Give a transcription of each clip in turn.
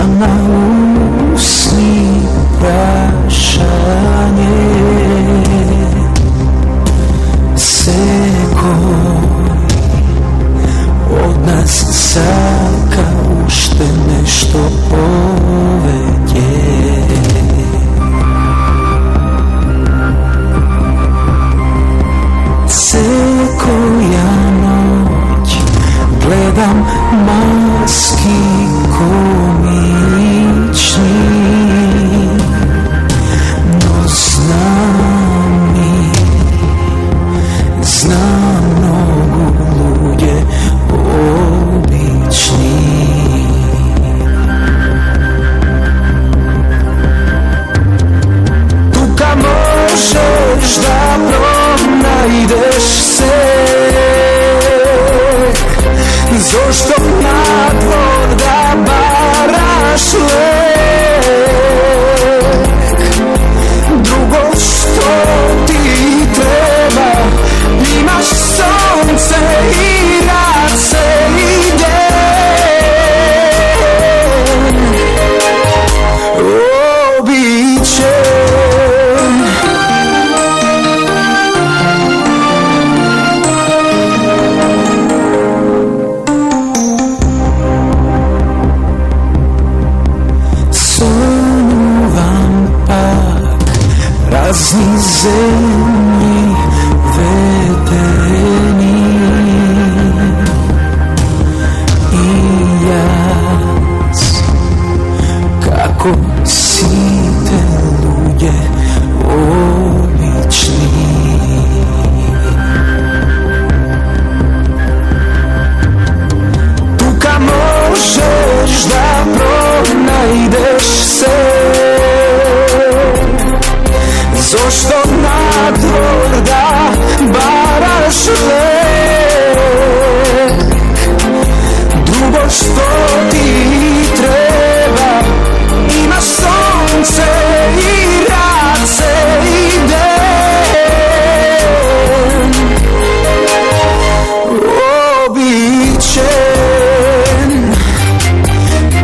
na usni prašanje. Sekoj od nas saka ušte nešto povedje. Sekoja noć gledam maski komični, no znam mnogo ljude obični. Tuka možeš da pronajdeš se, zašto na dvor da baraš lek. Drugo što ti treba, imaš sunce i rad se ide. Običe razni zemlji vedeni i jaz, kako site ljude obični. Tuka možeš da pronajdeš se, zašto na dvor da baraš lek. Drugo što ti treba, imaš sunce i rad se ide. Običen,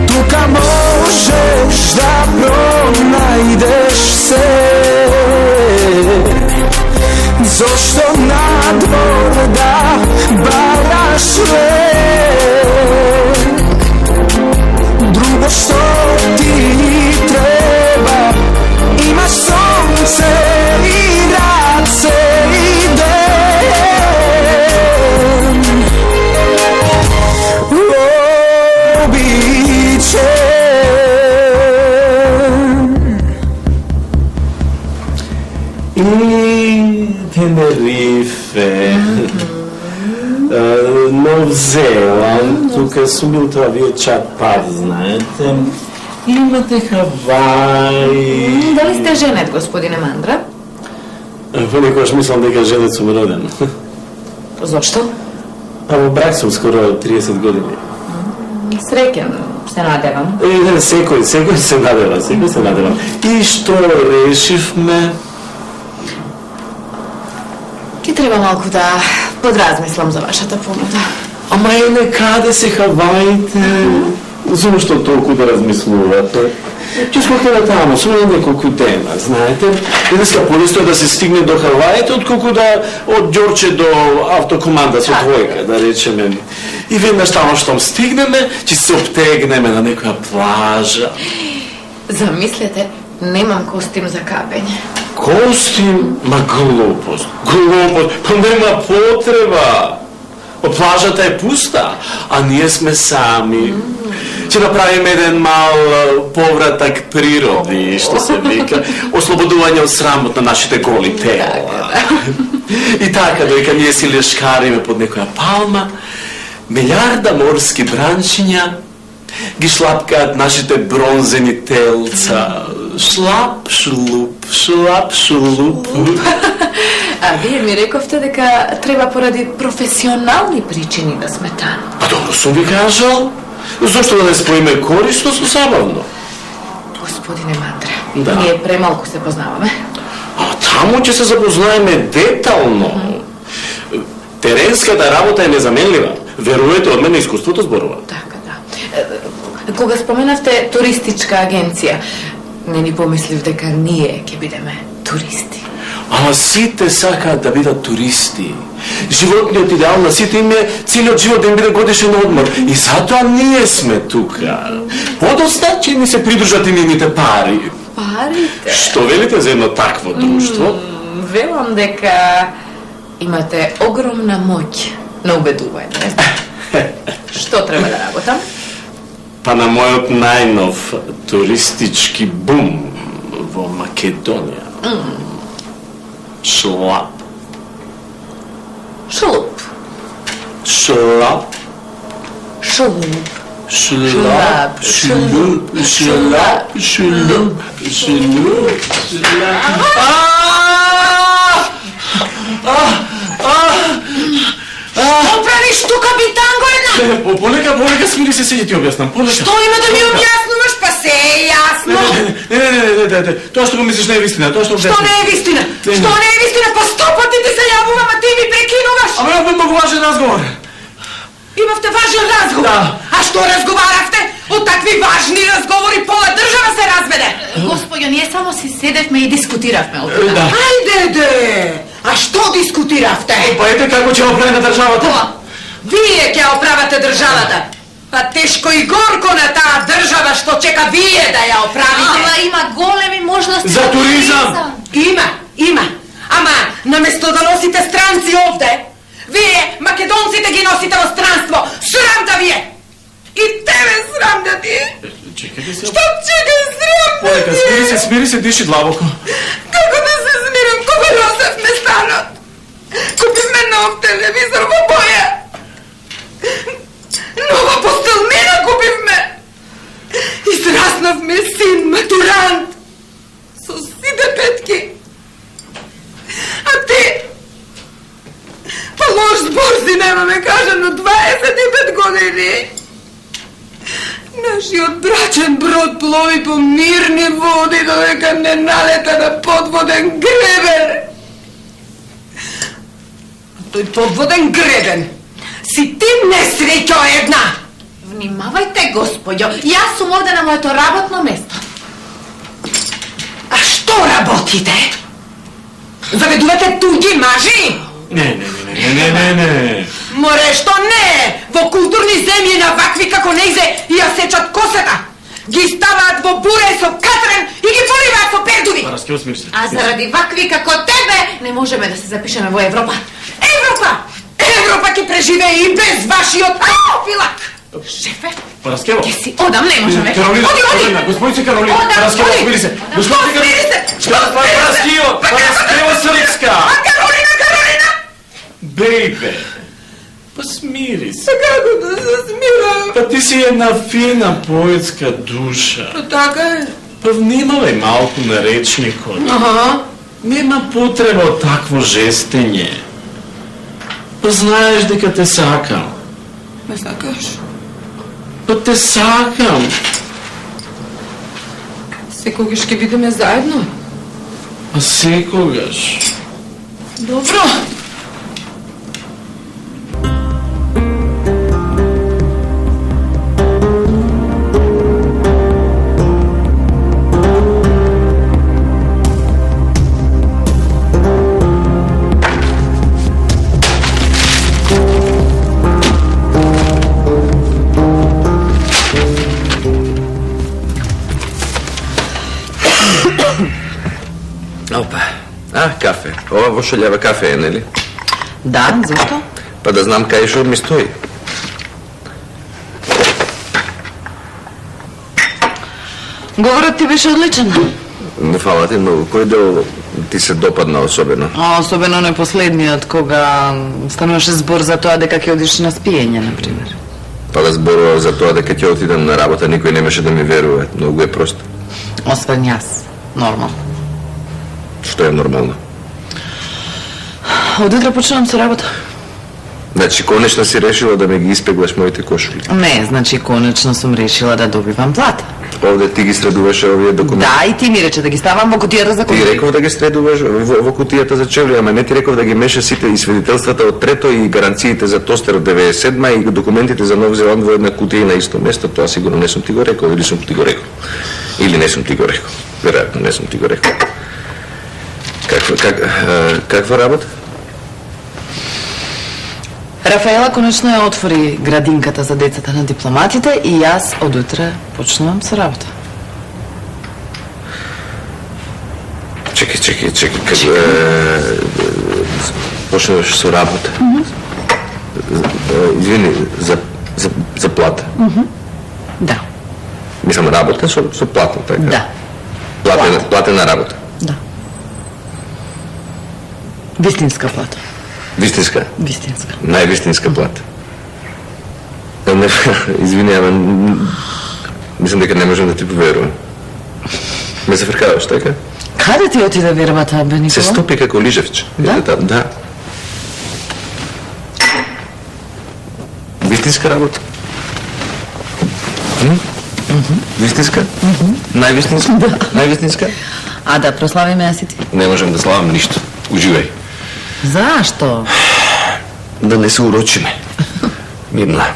tuka možeš da pronajdeš se, zašto na dvor da baraš lek. Drugo što ti treba, imaš sunce i rad se ide. Tenerife, Nov Zeland, tukaj su bil това вечер пак, знаете. Имате Хавай. Дали сте женет, господине Мандра? Понекогаш мислам дека женет сум роден. Зошто? А во брак сум скоро 30 години. Среќен се надевам. Секој се надева, секој се надева. И што решивме? Ке треба малку да подразмислам за вашата понуда. Ама некаде се Хаваите. Зошто толку да размислувате? Ќе сме хотели таму, само неколку дена, знаете. Денеска полесто е да се стигне до Хаваите, отколку да од Ѓорче до автокоманда со двојка, да речеме. И веднаш таму штом стигнеме, ќе се обтегнеме на некоја плажа. Замислете, немам костим за капење. Костим? Ма глупост, па нема потреба. Плажата е пуста, а ние сме сами. Ќе направиме еден мал повратак природи, што се вика, ослободување од срамот на нашите голи тела. И така, додека ние си лешкариме под некоја палма, милиарда морски бранчиња ги шлапкаат нашите бронзени телца. Шлап, шулуп, шлап, шулуп. А вие ми рековте дека треба поради професионални причини да сме таму. Па добро сум ви кажал. Зошто да не споиме корисно со забавно? Господине Мандра, Да. ние премалку се познаваме. А таму ќе се запознаеме детално. Теренската работа е незаменлива. Веруете, од мене искуството зборува. Така, да. Кога споменавте туристичка агенција, не ни помислив дека ние ќе бидеме туристи. Ама сите сакаат да бидат туристи. Животниот идеал на сите им е целиот живот да им биде годишен одмор. И затоа ние сме тука. Подоста ќе ни се придружат и нивните пари. Парите? Што велите за едно такво друштво? Велам дека имате огромна моќ на убедување. Што треба да работам? Па на мојот најнов туристички бум во Македонија. Шлап. Шулуп. Шлап. Шулуп. Шлап. Шлуп. Шлап. Шлуп. Шлуп. Што правиш тука, битанго една? Полека, смири се, седи ти објаснам. Полека. Што има да ми објаснуваш, па се е јасно. Не. Тоа што го мислиш не е вистина. Тоа што не е вистина? Што не е вистина? Па 100 пати ти се јавувам, а ти ми прекинуваш. Ама имавме многу важен разговор. Имавте важен разговор? Да. А што разговаравте? Од такви важни разговори пола држава се разведе. Господјо, ние само си седевме и дискутиравме од тоа. Да. Ајде де! А што дискутиравте? Па ете како ќе оправи на државата. Вие ќе оправате државата. Па тешко и горко на таа држава што чека вие да ја оправите. Ама има големи можности За туризам. Има. Ама наместо да носите странци овде, вие македонците ги носите во странство. Срам да вие. И тебе срам да ти. Чекај се. Што чекај срам да Полека, ти? смири се, диши длабоко. Како да се смирам, кога носевме станот? Купивме нов телевизор во боја. Нова постелмена купивме. Израснавме син, матурант. Со сите петки. А ти? Па лош збор си немаме кажано 25 години. Нашиот брачен брод плови по мирни води додека не налета на подводен гребен. Тој подводен гребен си ти несреќо една. Внимавајте, господјо, јас сум овде на моето работно место. А што работите? Заведувате туѓи мажи? Не. Море, што не? Во културни земји на вакви како нејзе ја сечат косата. Ги ставаат во буре со катрен и ги поливаат со пердуви. Параскево, смири се. А заради вакви како тебе не можеме да се запишеме во Европа. Европа ќе преживее и без вашиот филак. Шефе, Параскево. Ќе си одам, не можеме. Каролина, господице Каролина. Параскево, смири се. Господице Каролина. Параскево Српска. Каролина! Бейбе. Па смири се. Како да се смирам? Па ти си една фина поетска душа. Така е. Па внимавај малку на речникот. Аха. Нема потреба од такво жестење. Па знаеш дека те сакам. Ме сакаш? Па те сакам. Секогаш ќе бидеме заедно. Па секогаш. Добро. Опа. Кафе. Ова во шолјава кафе е, нели? Да, зашто? Па да знам кај што ми стои. Говорот ти беше одличен. Не фала ти многу. Кој дел ти се допадна особено? Особено не последниот, кога стануваше збор за тоа дека ќе одиш на спиење, например. Па да зборував за тоа дека ќе отидам на работа, никој немаше да ми верува. Многу е просто. Освен јас. Нормално. Што е нормално? Од утре почнувам со работа. Значи, конечно си решила да ме ги испеглаш моите кошули. Не, значи конечно сум решила да добивам плата. Овде ти ги средуваше овие документи. Да, и ти ми рече да ги ставам во кутијата за Ти конфликт. реков да ги средуваш во кутијата за чевли, ама не ти реков да ги мешаш сите и свидетелствата од трето и гаранциите за тостер од 97 и документите за Нов Зеланд во една кутија и на исто место. Тоа сигурно не сум ти го рекол или сум ти го рекол. Или не сум ти го рекол. Веројатно не сум ти го рекол. Каква работа? Рафаела конечно ја отвори градинката за децата на дипломатите и јас од утре почнувам со работа. Чекај, почнуваш со работа. Извини, за плата. Да, Мислам работа со плата, така? да, Платена работа. да. Вистинска плата. Вистинска? Вистинска. Највистинска плата. Не, извини, ама мислам дека не можам да ти поверувам. Ме зафркаваш, така? Каде ти отиде вербата, бе, Никола? Се стопи како лижевче. Да? Ете там, да. Вистинска работа? Вистинска? Највистинска? Највистинска? А да прославиме јас и ти. Не можам да славам ништо. Уживај. Зашто? Да не се урочиме. Мирна.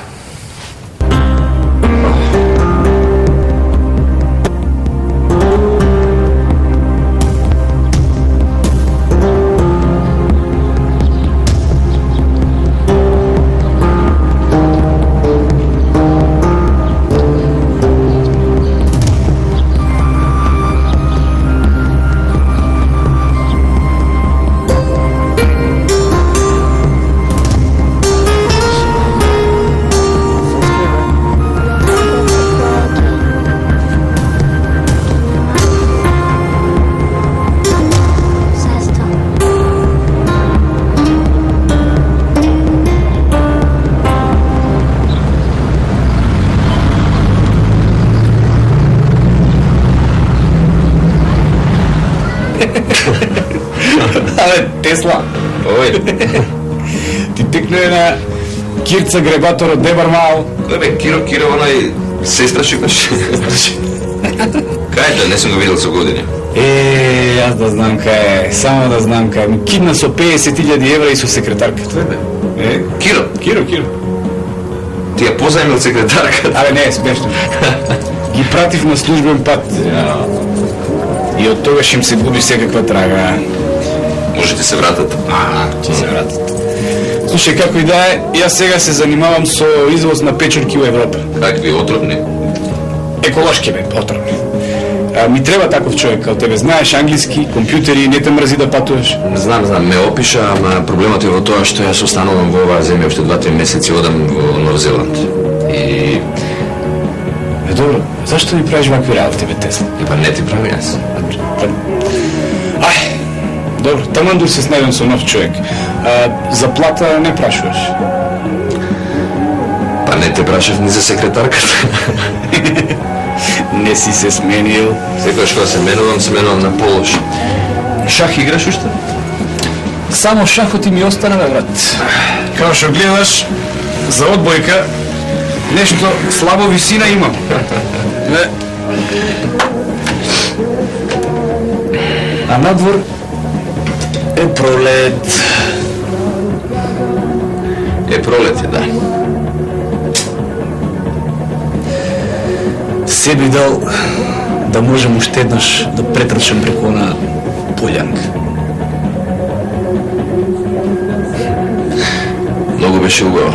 Абе, Тесла, Ој, ти текне на Кирца Гребатор од Дебармал. кој бе, Киро, онај сестра шикаш. Кај да, не сум го видел со години. Јас да знам кај е, само да знам кај е. Ми кидна со 50.000 евра и со секретарка. Кој бе? Киро, Киро. ти ја позајмил секретарката. Абе, не е смешно. Ги пратив на службен пат. И од тогаш им се губи секаква трага. Можете се вратат. Ќе се вратат. Слушај, како и да е, јас сега се занимавам со извоз на печурки во Европа. Какви отровни. Еколошки бе, отровни. Ми треба таков човек као тебе. Знаеш англиски, компјутери, не те мрзи да патуваш. Знам, ме опиша, ама проблемот е во тоа што јас останувам во оваа земја уште 2-3 месеци, одам во Нов Зеланд. И Добро, зашто ми правиш вакви работи, бе, Тесла? па не ти правам јас. Ај, добро, таман се снајдам со нов човек. За плата не прашуваш. Па не те прашав ни за секретарката. Не си се сменил. Секојаш кога се менувам на полош. Шах играш уште? Само шахот и ми остана, бе, брат. Као што гледаш, за одбојка, нешто слабо висина имам. А надвор е пролет. Е пролет е, да. Се би дал да можем уште еднаш да претрчам преку на полјанка. Многу беше убаво.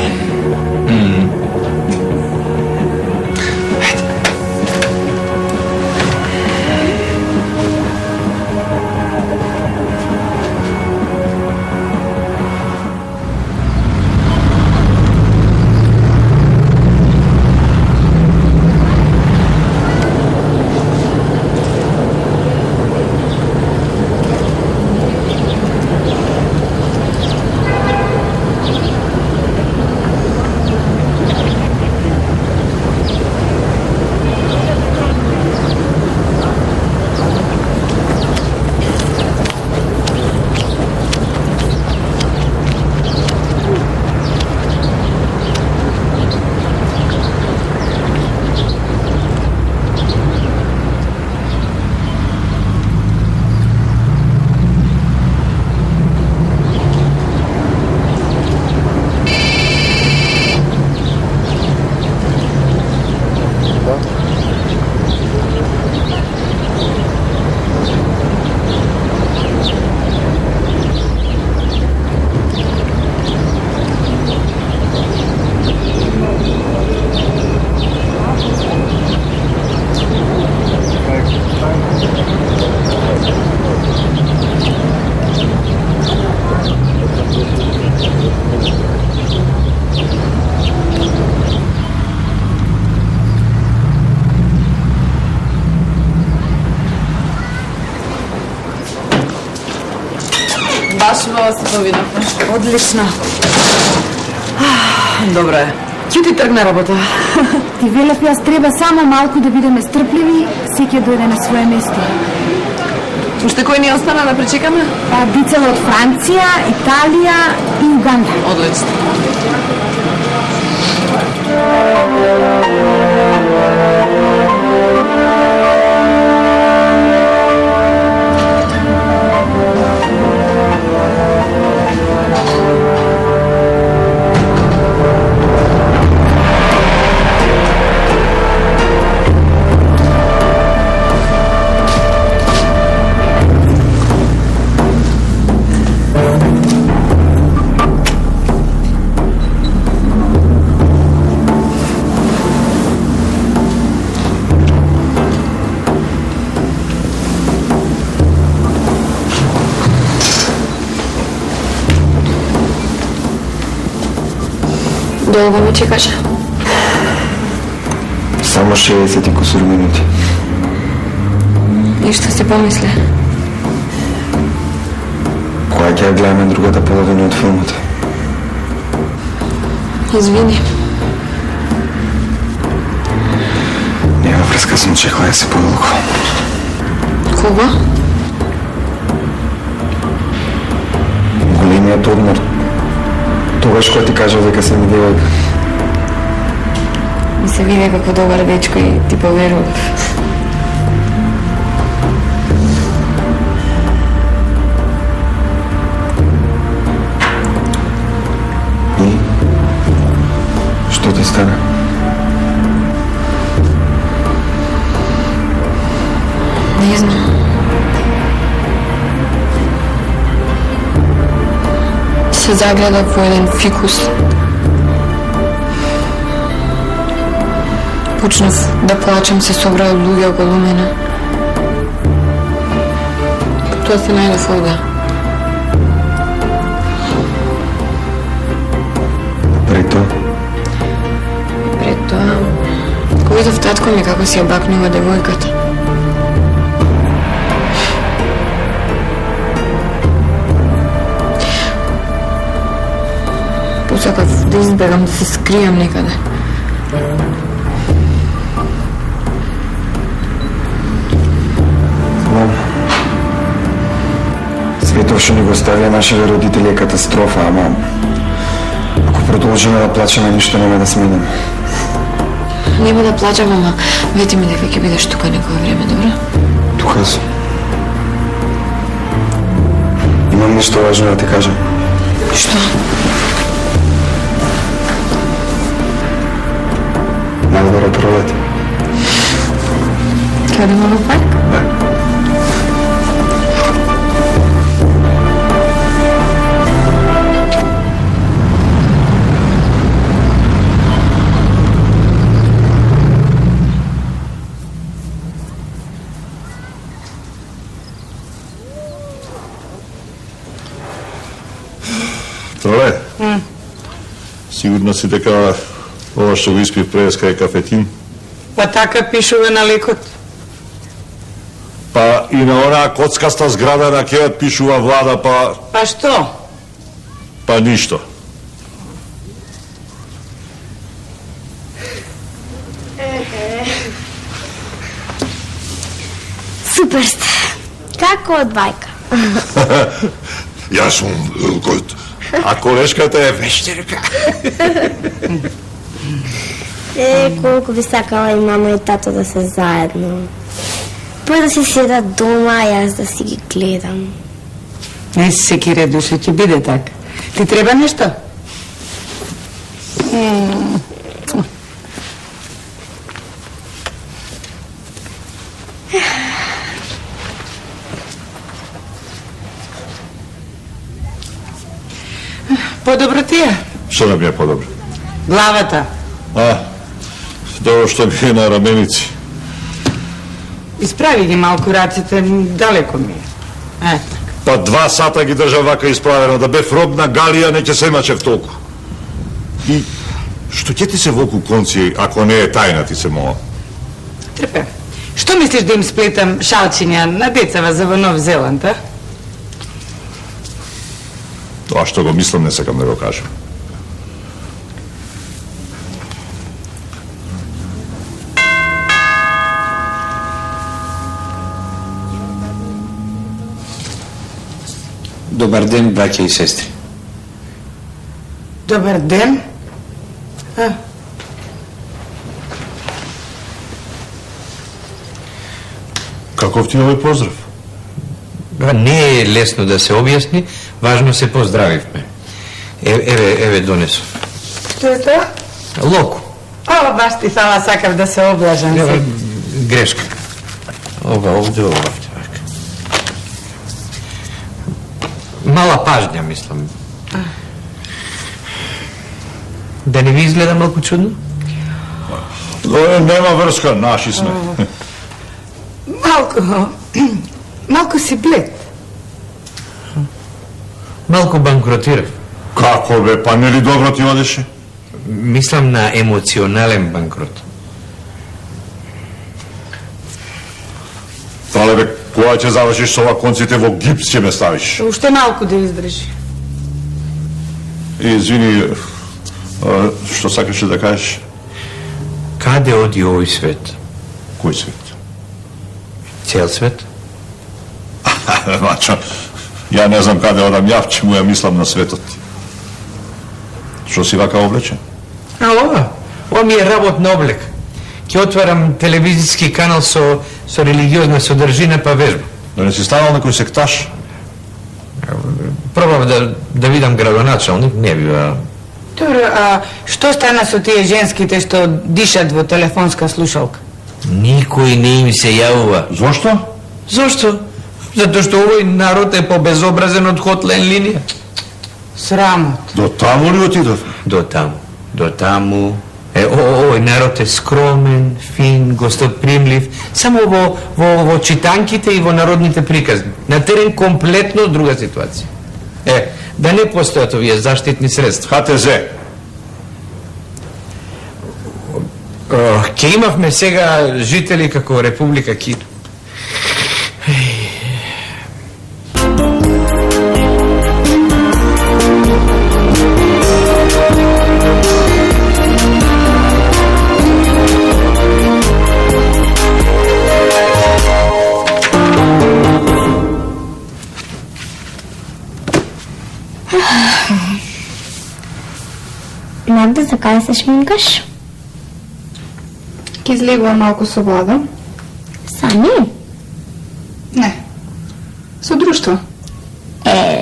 Убаво се повидовме. Одлично. Добро е. Ќе ти тргна работа. Ти велев, јас треба само малку да бидеме стрпливи, секој дојде на свое место. Уште кој ни остана да пречекаме? Па децела од Франција, Италија и Уганда. Одлично. Долго ме чекаше. Само 60 и кусур минути. И што си помисли? Кога ќе ја гледаме другата половина од филмот? Извини. Нема врска, сум чекала да се подолго. Кога? Големиот одмор. Тогаш кога ти кажа дека се ми девојка. Ми се виде како добар дечко и ти поверував. И? Што ти стана? Не знам. Се загледав во еден фикус. Почнав да плачам, се собраа луѓе околу мене. Тоа се најдов овде. Пред тоа? Пред тоа, го видов татко ми како си ја бакнува девојката. Посакав да избегам, да се скријам некаде. Знам. Светот што ни го ставија нашите родители е катастрофа, ама ако продолжиме да плачеме, ништо нема да сменим. Нема да плачам, ама вети ми дека ќе бидеш тука некој време, добро? Тука сум. Имам нешто важно да ти кажам. Што? Најдобро пролет. Ќе одиме во парк? Троле, сигурно си дека ова што го испив преска е кафетин? Па така пишува на лекот. Па и на онаа коцкаста зграда на кејот пишува влада, па... Па што? Па ништо. Супер сте. Како од бајка? Јас сум којот, а колешката е вештерка. Колку би сакала и мама и тато да се заедно. Па да си седат дома, а јас да си ги гледам. Не секи редуше ќе биде така. Ти треба нешто? Подобро ти е? Што да ми е подобро? Главата. Тоа што ми е на раменици. Исправи ги малку раците, далеко ми е. Па 2 сата ги држав вака исправено, да бев роб на Галија, не ќе се мачев толку. И што ќе ти се волку конци, ако не е тајна, ти се мола? Трпе. Што мислиш да им сплетам шалчиња на децава за во Нов Зеланд, а? Тоа што го мислам не сакам да го кажам. Добар ден, браќа и сестри. Добар ден. Каков ти е овој поздрав? Не е лесно да се објасни, важно се поздравивме. Еве донесов. Што е тоа? Локо. О, баш ти сама сакав да се облажам се. Грешка. Овде. Мала пажња, мислам. Да не ви изгледа малку чудно? Нема врска, наши сме. Малку си блед. Малку банкротирав. Како бе, па нели добро ти одеше? Мислам на емоционален банкрот. Тале бе, кога ќе завршиш со ова конците во гипс ќе ме ставиш? Уште малку да издржи. Извини, што сакаше да кажеш? Каде оди овој свет? Кој свет? Цел свет? Мачо, ја не знам каде одам јав, чему ја мислам на светот. Што си вака облечен? А ова ми е работна облека. Ќе отварам телевизиски канал со религиозна содржина па вежба. Да не си станал некој секташ? Пробав да видам градоначалник, не бива. Добро, а што стана со тие женските што дишат во телефонска слушалка? Никој не им се јавува. Зошто? Зошто? Затоа што овој народ е побезобразен од хотлен линија. Срамот. До таму ли отидов? До таму. Овој народ е скромен, фин, гостопримлив, само во читанките и во народните приказни. На терен комплетно друга ситуација. Да не постојат овие заштитни средства. ХТЗ. Ке имавме сега жители како Република Кина. Магда, за кај се шминкаш? Ке излегувам малку со Влада. Сами? Не. Со друштво.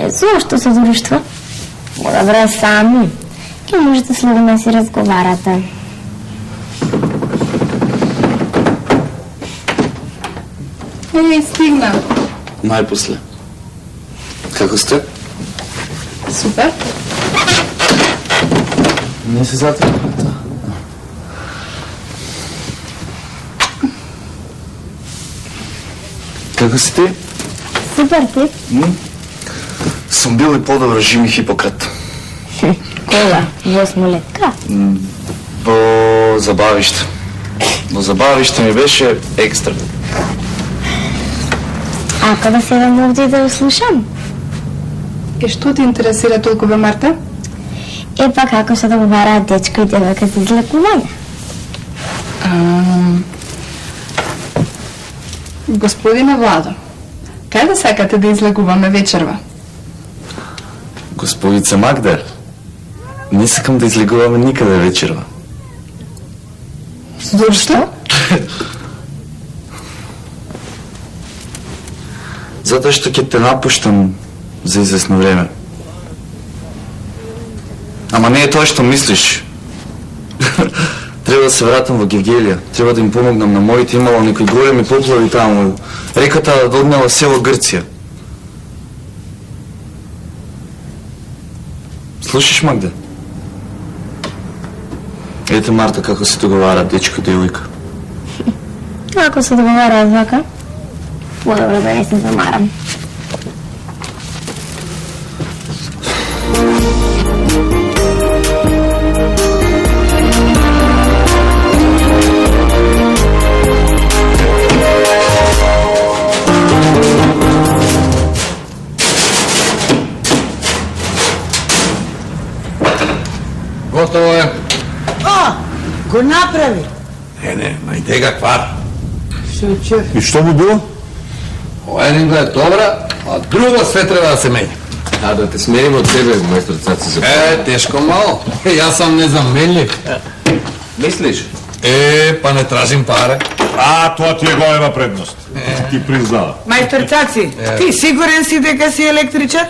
Зошто со друштво? Добре, сами. Ке можете слободно да си разговарате. Стигна. Најпосле. Како сте? Супер. Не се затрпате. Како си ти? Супер, ти? Сум бил и подобро жими Хипократ. Кога? Во Смолетка? Во забавиште. Во забавиште ми беше екстра. Ако да седам овде и да го слушам? Што те интересира толкова, Марта? Па како се договараат дечко и девојка за излекување? Господине Владо, кај да сакате да излегуваме вечерва? Господица Магда, не сакам да излегуваме никаде вечерва. Зошто? Затоа што ќе те напуштам за известно време. Ама не е тоа што мислиш. Треба да се вратам во Гевгелија. Треба да им помогнам на моите, имало некои големи поплави таму. Реката однела село Грција. Слушаш, Магда? Ете, Марта, како се договара дечко и девојка. Ако се договараат вака, подобро да не се замарам. го направи. Не, ма иде га квар. И што му било? Ова единка е добра, а друго све треба да се менја. А да те смерим од себе, мајстор Цаци, за Тешко мало. Јас сам незаменлив. Мислиш? Па не тражим паре. Тоа ти е голема предност. Ти признава. Мајстор Цаци, ти сигурен си дека си електричар?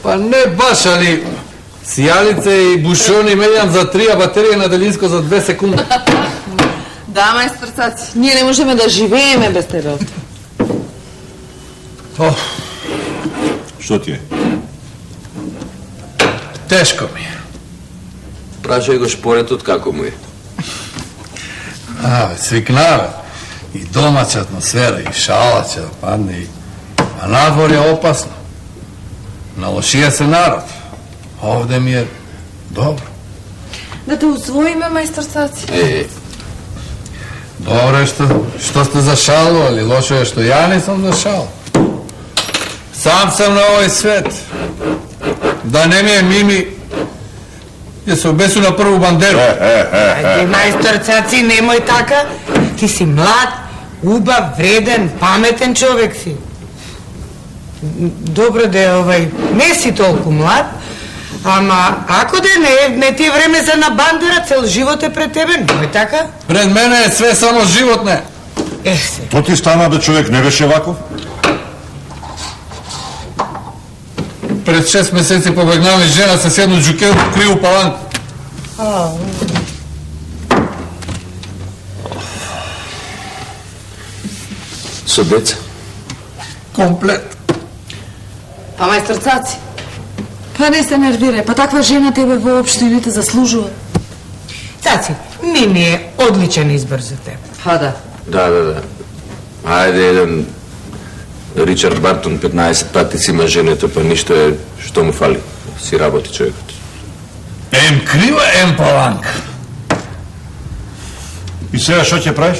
Па не баш, али сијалице и бушони менјам за 3, а батерија на делинско за 2 секунди. Да, мајстор Цаци, ние не можеме да живееме без тебе овде. Што ти е? Тешко ми е. Прашај го шпоретот како му е. Свикнаве. И домаќа атмосфера, и шала ќе да падне, и... А надвор е опасно. На лошија се народ. Овде ми е добро. Да те усвоиме, мајстор Цаци. Добро е што сте зашалували, лошо е што ја не сум зашал. Сам сам на овој свет. Да не ми е Мими, ја се обесу на прву бандеру. Ајде, мајстор Цаци, немој така. Ти си млад, убав, вреден, паметен човек си. Добро да е овај, не си толку млад, ама ако да не ти е време за на бандера, цел живот е пред тебе, немој така? Пред мене е све само живот, не. Се. То ти стана бе човек, не беше ваков? Пред 6 месеци побегнали жена се седно джукел криво паланка. Со деца? Комплет. Па, мајстор Цаци, па не се нервирај, па таква жена тебе воопшто и не те заслужува. Цаци, Мими е одличен избор за тебе. Па да. Да. Ајде еден Ричард Бартон 15 пати си има женето, па ништо е што му фали. Си работи човекот. Ем крива, ем паланка. И сега што ќе правиш?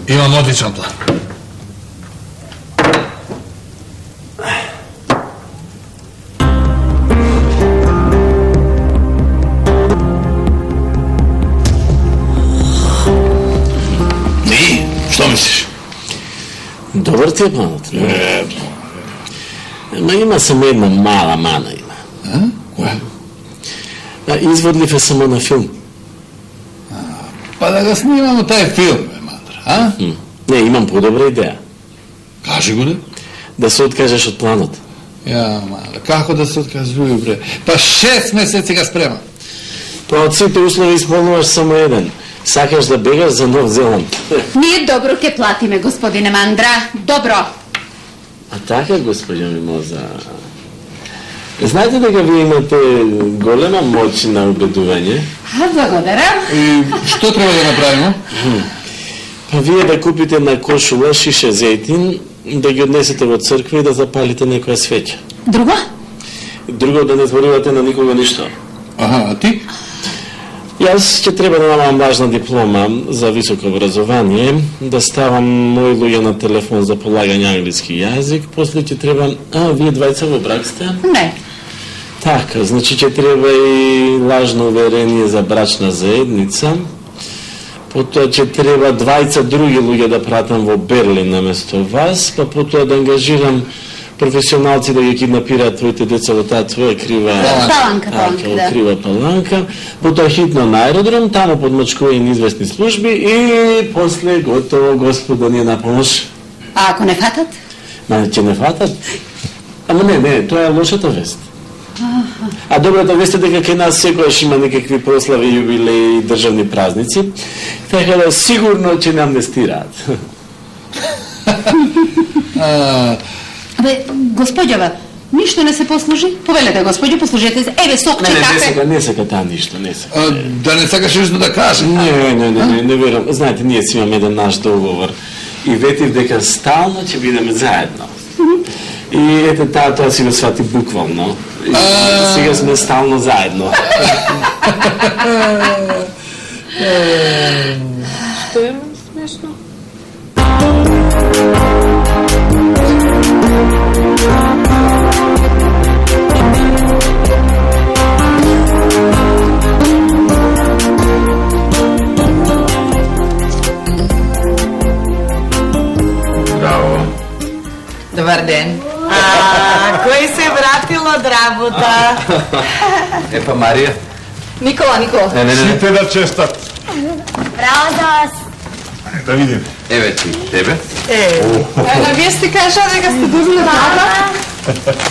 Имам одличен план. Што мислиш? Добар ти е планот. Ма има само една мала мана има. Која? Изводлив е само на филм. Па да го снимамо тај филм, бе, Мандра, а? Не, имам подобра идеја. Кажи го, да? Да се откажеш од планот. Ја, Мандра, како да се откажуј, бре? Па 6 месеци га спремам. Па од сите услови исполнуваш само еден. Сакаш да бегаш за Нов Зеланд. Ние добро ќе платиме, господине Мандра. Добро. А така, господин Мимоза. Знаете дека вие имате голема моќ на убедување? Благодарам. И што треба да направиме? Па вие да купите на кошула шише зејтин, да ги однесете во црква и да запалите некоја свеќа. Друго? Друго да не зборувате на никога ништо. Аха, а ти? Јас ќе треба да намам важна диплома за високо образование, да ставам мои луѓе на телефон за полагање англиски јазик, после ќе треба... вие двајца во брак сте? Не. Така, значи ќе треба и лажно уверение за брачна заедница, потоа ќе треба двајца други луѓе да пратам во Берлин наместо вас, па потоа да ангажирам професионалци да ги киднапираат твоите деца во таа твоја крива Паланка, да. крива паланка, потоа хитно на аеродром, таму подмачкување известни служби и после готово, Господ да ни е на помош. А ако не фатат? Ма ќе не фатат? Ама не, тоа е лошата вест. А добрата вест е дека кај нас секојаш има некакви прослави, јубилеи, државни празници, така да сигурно ќе не амнестираат. Абе, господјава, ништо не се послужи? Повелете, господјо, послужете се. Еве, сокче, кафе. Не сека таа ништо, не сека. Да не сакаш ништо да кажеш? Не верам. Знаете, ние си имаме еден наш договор и ветив дека стално ќе бидеме заедно. И ете тоа си го свати буквално. Сега сме стално заедно. Што е смешно? Добар ден. Кој се вратил од работа? Епа Марија. Никола. Сите да честат. Браво за вас. Да видим. Еве ти, тебе. Да вие сте кажа дека сте добили работа?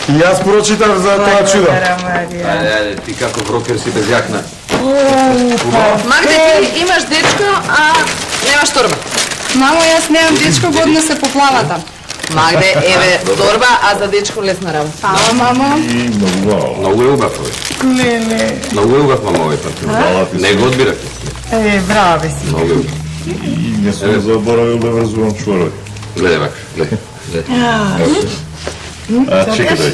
И јас прочитав за тоа чудо. Ајде, ти како брокер си без јакна. Магде, ти имаш дечко, а немаш торба. Мамо, јас немам дечко, годно се поплавата. Магде, еве торба, а за дечко лесна работа. Фала, мамо. И многу убаво. Многу е убав овој. Леле. Многу е убав, мамо, овој пат. Не го одбирате. Браво си. Многу е убав. И не сум заборавил да врзувам чворови. Гледај вака, гледај. Чекай дај.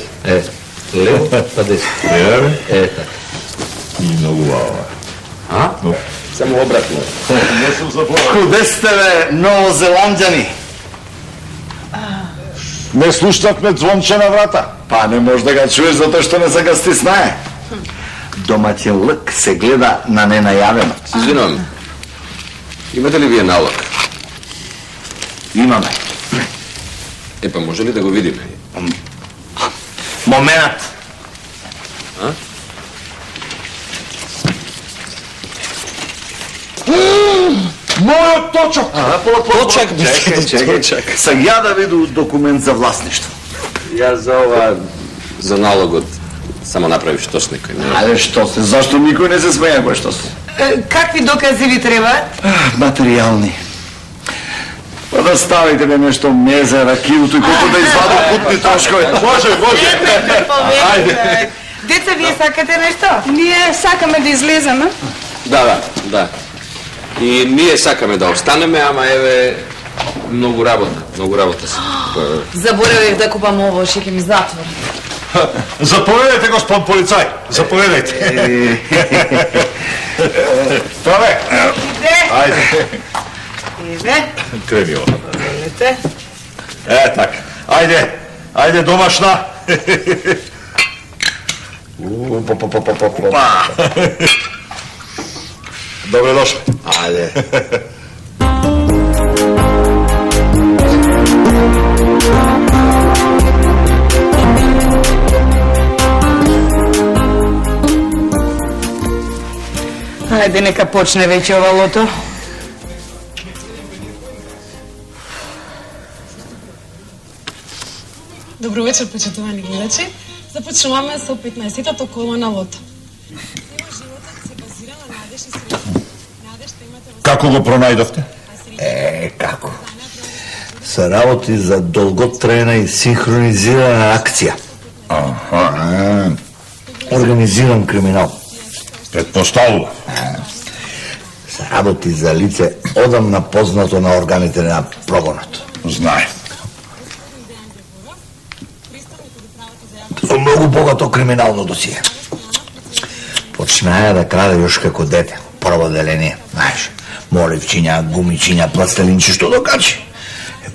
Лево, па десно. Еве. Така. И многу убаво. А? Само обратно. Не сум заборавил. Куде сте бе, новозеландјани? Не слушнавме звонче на врата. Па не може да го чуеш затоа што не се га стиснае. Домаќен лък се гледа на ненајавено. Извинувам. Имате ли вие налог? Имаме. Епа, може ли да го видиме? Момент. Мојот точок! Точак, Чекај. Сам ја да виду документ за власништво. Ја за ова, за налогот, само направиш тос некој. Ајде, што се? Зашто никој не се смеја кој што се? Какви докази ви требаат? Материјални. Па да ставите бе нешто мезе, ракијуто и колку да изваду путни трошкови. Може. Ајде. Деца, вие сакате нешто? Ние сакаме да излеземе. Да. И ние сакаме да останеме, ама еве многу работа се. Заборавив да купам ово, ще ќе ми затвор. Заповедајте, господ полицај. Заповедајте. Праве. Ајде. Еве. Крени ово. Гледате. Така. Ајде, домашна. Добре дошли. Ајде. Ајде, нека почне веќе ова лото. Добро вечер, почитувани гледачи. Започнуваме со 15-тото коло на лото. Како го пронајдовте? Како? Се работи за долготрајна и синхронизирана акција. Организиран криминал. Предпоставува. Се работи за лице одамна познато на органите на прогонот. Знае. Со многу богато криминално досие. Почнаја да краде још како дете. Прво деление, знаеш. Моливчиња, гумичиња, пластелинчи, што докачи.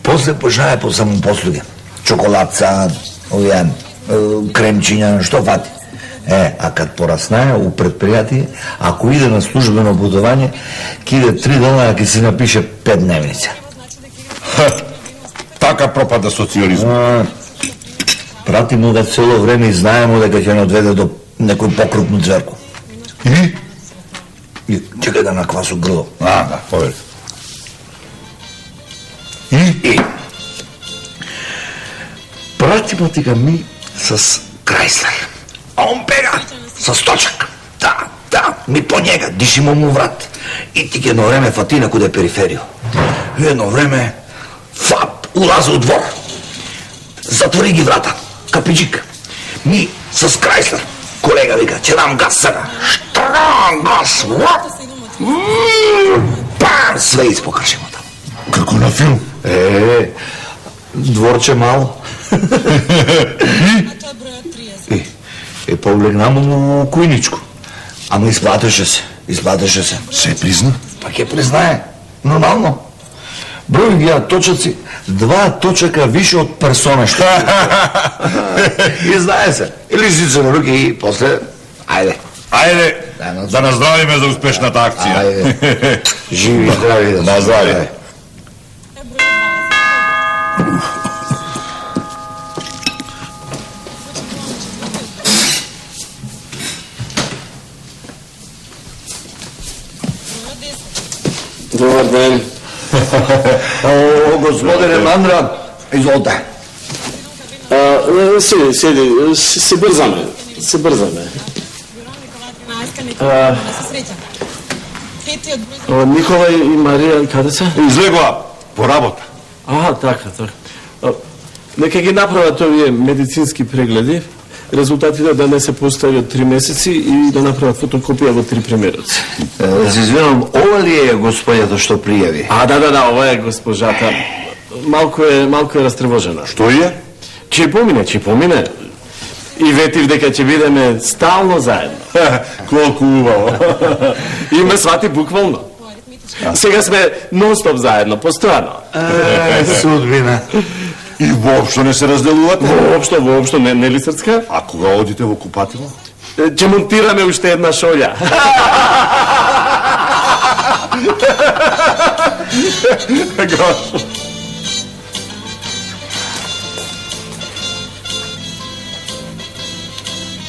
После почнаја по самопослуги. Чоколадца, овие кремчиња, што фати. А кад пораснаја у предпријатие, ако иде на службено путување, ќе иде 3 дена ќе се напише 5 дневница. Така пропада социализм. Прати му да цело време и знаемо дека ќе не одведе до некој покрупно ѕверко. И чекај да наквасу грдо. Да, повери. И прати му тика ми с Крайслер. А он бега с точак. Да, ми по njega, диши му врат. И тик едно време фати некуде периферију. И едно време фап, улази у двор. Затвори ги врата. Капиджик. Ми с Крайслер. Колега вика, ќе дам газ сега. Штрам газ. Пам! Све испокршимо таму. Како на филм. Дворче мало. Повлегнамо му кујничко. Ама исплатеше се. Се призна? Па ќе признае. Нормално. Број ги точаци 2 точака више од персона што. И знае се. Или жице на руки и после Ајде, да наздравиме за успешната акција. Ајде. Живи и здрави. На здравје. Добар ден. О, господине Мандра, изолте. Седи, се брзаме. Се брзаме. Да се среќа. Пети од број Никола и Марија, каде се? Излегоа по работа. Така. Нека ги направат овие медицински прегледи, резултатите да не се постави од 3 месеци и да направат фотокопија во 3 примероци. Се извинувам, ова ли е господјата што пријави? Да, ова е госпожата. Малку е растревожена. Што е? Ќе помине. И ветив дека ќе бидеме стално заедно. Колку убаво. И ме свати буквално. Сега сме нон-стоп заедно, постојано. Судбина. И воопшто не се разделувате? Воопшто, не ли Срцка? А кога одите во купатило? Ќе монтираме уште една шолја.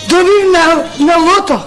Доби на лото.